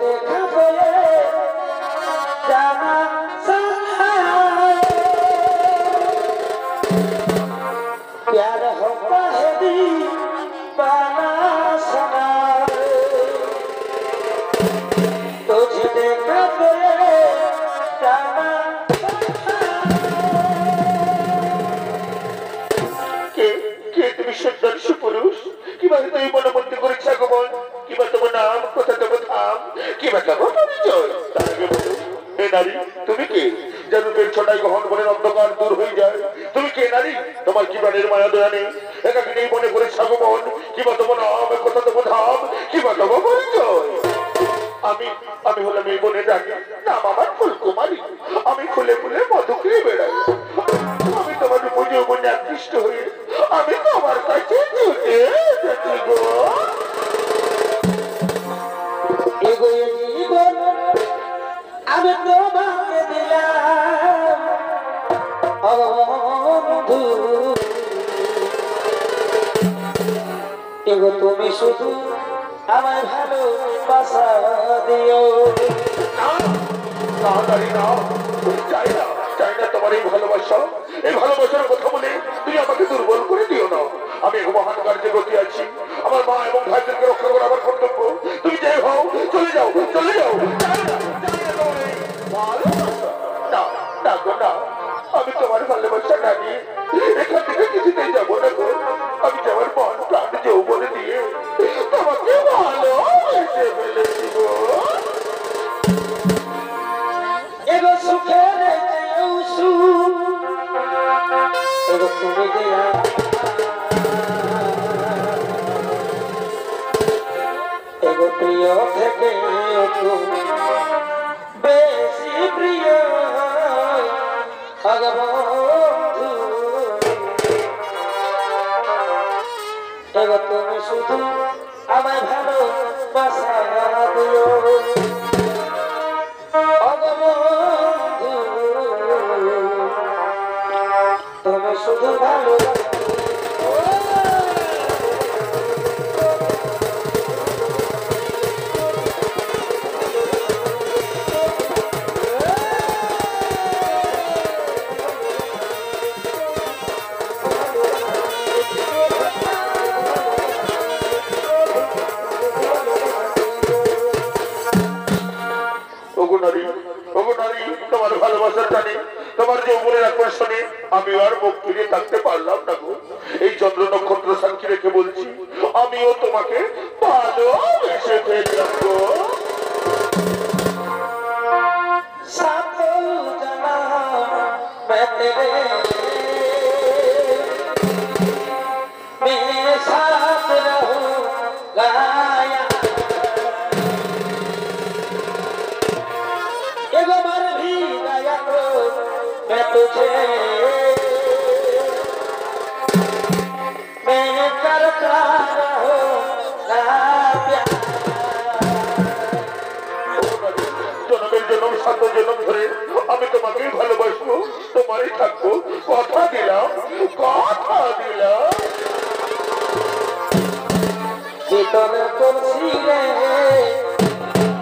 দেখা পেলে জানা प्यार होता है दीवाना सना तुझे देखा तेरे जाना के তুমি সুন্দর সুপুরুষ কিভাবে তুমি মনোমন্ত্রী করেছ আগমন কিবা তোমার নাম কথা তোমার ধাম কিবা তোমার পরিচয় তার আগে বলো হে নারী তুমি কে জন্মের ছোটাই গ্রহণ করে অন্ধকার দূর হয়ে যায় তুমি কে নারী তোমার কি প্রাণের মায়া দয়া নেই একাকি নেই মনে করে সাগমন কিবা তোমার নাম কথা তোমার ধাম কিবা তোমার পরিচয় আমি আমি হলাম এই বনে ডাকি নাম আমার ফুলকুমারী আমি ফুলে ফুলে মধু খেয়ে বেড়াই আমি তোমার উপরে উপরে আকৃষ্ট হয়ে আমি তোমার কাছে ছুটে যেতে গো এগো জীবন আমি তোমাকে দিলাম বন্ধু এগো তুমি শুধু আমার ভালোবাসা দিও চাই না তোমার এই ভালোবাসার কথা বলে তুমি আমাকে দুর্বল করে দিও না আমি মহান কার্যে গতি আছি আমার মা এবং ভাইদেরকে রক্ষা করা আমার কর্তব্য তুমি যাই হও চলে যাও না আমি তোমার ভালোবাসা না নিয়ে এখান থেকে কিছুতেই যাবো না গো আমি যাওয়ার মন প্রাণ যৌবনে দিয়ে তোমাকে ভালোবেসে ফেলেছি গো এগো সুখের এগো তুমি দেয়া এগো প্রিয় থেকে বেশি প্রিয় বন্ধু এগো তুমি শুধু আমায় ভালোবাসা দিও বন্ধু তুমি শুধু ভালোবাসা তোমার ভালোবাসার টানে তোমার যৌবনের আকর্ষণে আমি আর মুখ ফিরিয়ে থাকতে পারলাম না গো এই চন্দ্র নক্ষত্র সাক্ষী রেখে বলছি আমিও তোমাকে ভালোবেসে ফেললাম গো तुझे मैं करता रहूंगा प्यार জনমের জনম সাত জনম ধরে আমি তোমাকেই ভালোবাসবো তোমারই থাকবো কথা দিলাম ভিতরে তুলসী রে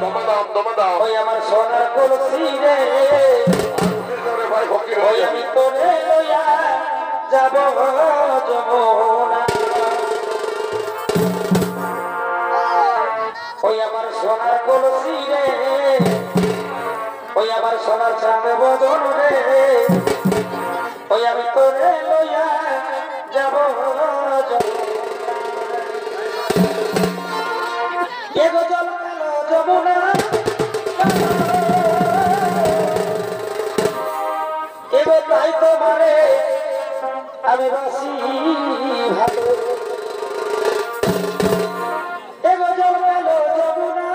দমাদাম ওই আমার সোনার তুলসী রে আমি তোরে লইয়া যাব যমুনা ওই আমার সোনার কলসি রে ওই আমার সোনার চাঁদ বদন রে ওই আমি তোরে লইয়া যাব যমুনা তাই তোমারে আমি বাসি ভালো এগো জল গেল যমুনা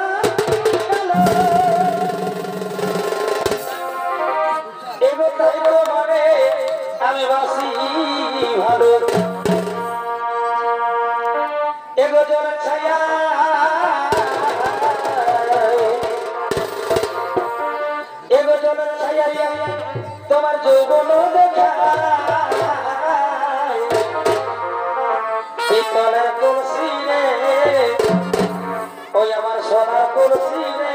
এগো তাই তোমারে আমি বাসি ভালো এগো জল ছায়া এগো জল ছায়া তোমার যৌবন দেখা পিতলের তুলসী রে ওই আমার সোনার তুলসী রে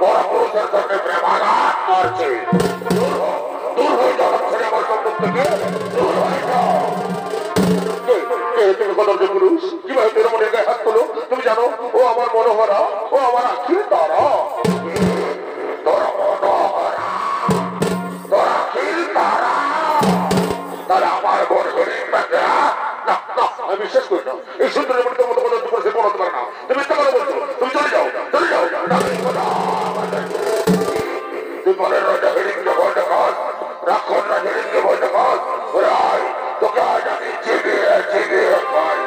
পরপুরুষের সঙ্গে প্রেমাঘাত করছে। দূর হয়ে যাও ছেলে আমার সম্মুখ থেকে, দূর হয়ে যাও। তুমি কদর্য পুরুষ, কিভাবে তোর মনে গায়ে হাত তোলো? তুমি জানো ও আমার মনোহরা, ও আমার আখির তারা। তোর মনোহরা, তোর আখির তারা, তারা আমার বোন হরিণ বাঁচা। না না, আমি বিশ্বাস করি না এই সুন্দরের মধ্যে মতো কদর্য পুরুষের মনে হতে পারে না। তুমি মিথ্যা কথা বলছো, তুমি চলে যাও, চলে যাও। তুই মনে রয়েছে হরিণকে ভয় দেখাস, রাক্ষস না হরিণকে ভয় দেখাস। তোকে আজ আমি চিবিয়ে চিবিয়ে খাই।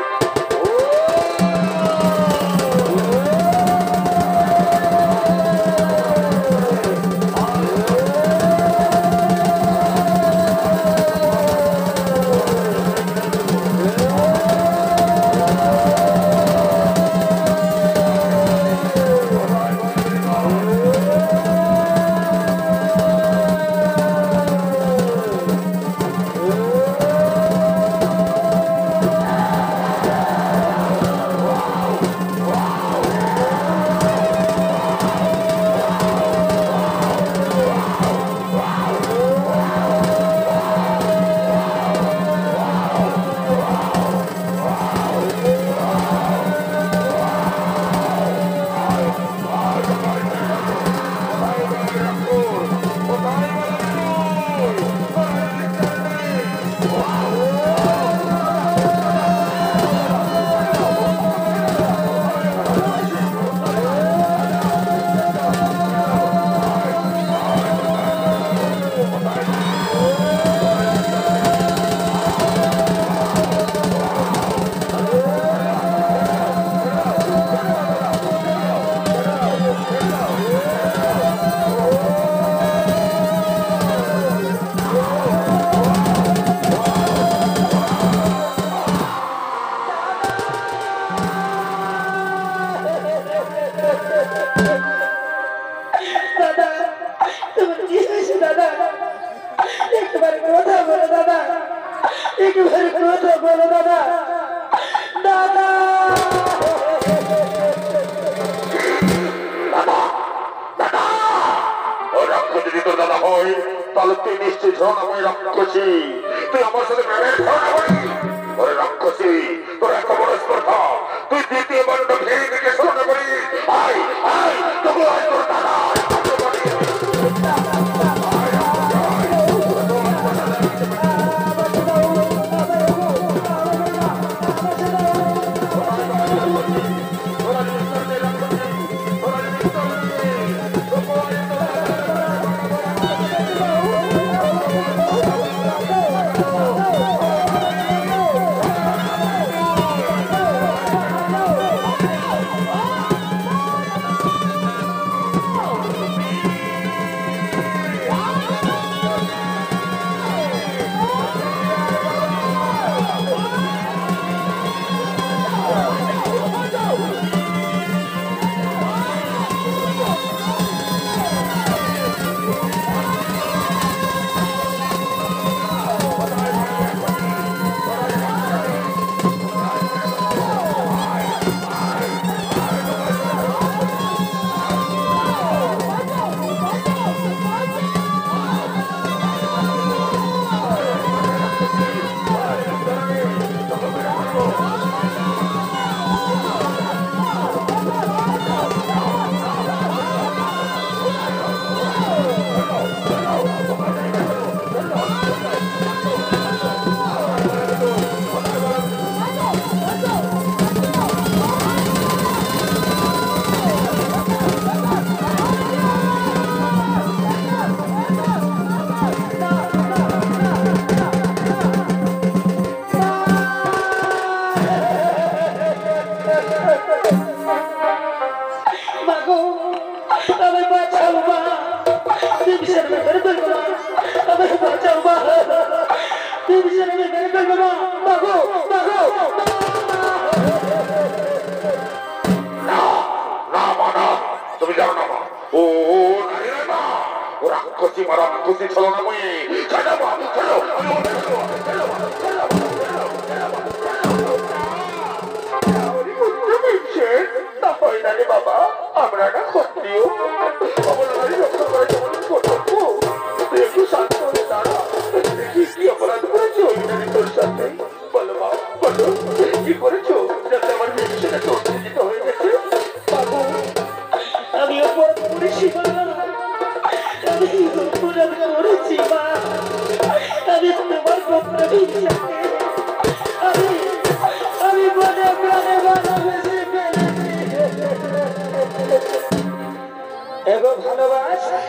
ভালোবাসা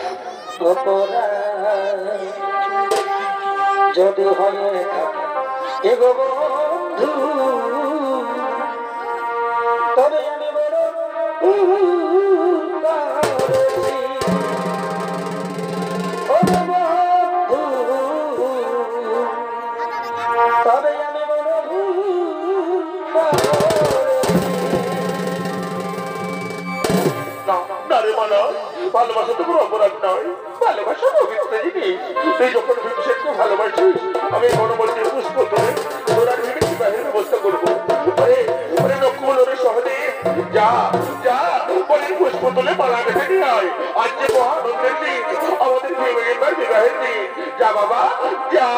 অপরাধ যদি হয়ে থাকে এগো বন্ধু তবে আমি বড় করেছি ও বন্ধু তবে আমি বড় ভালোবাসা তো কোনো অপরাধ নয়, ভালোবাসা পবিত্র জিনিস। তুই যখন ভীমসেনকে ভালোবাসিস আমি মনোমন্দির পুষ্প তুলে তোরা ভেবে বিবাহের ব্যবস্থা করবো। নকুল ওরে সহদেব যা যা বলে পুষ্প তুলে মালা বেঁধে নিয়ে আয়। আজ যে মহানন্দের দিন, আমাদের ভীমের বিবাহের দিন। যা বাবা যা।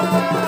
Thank you.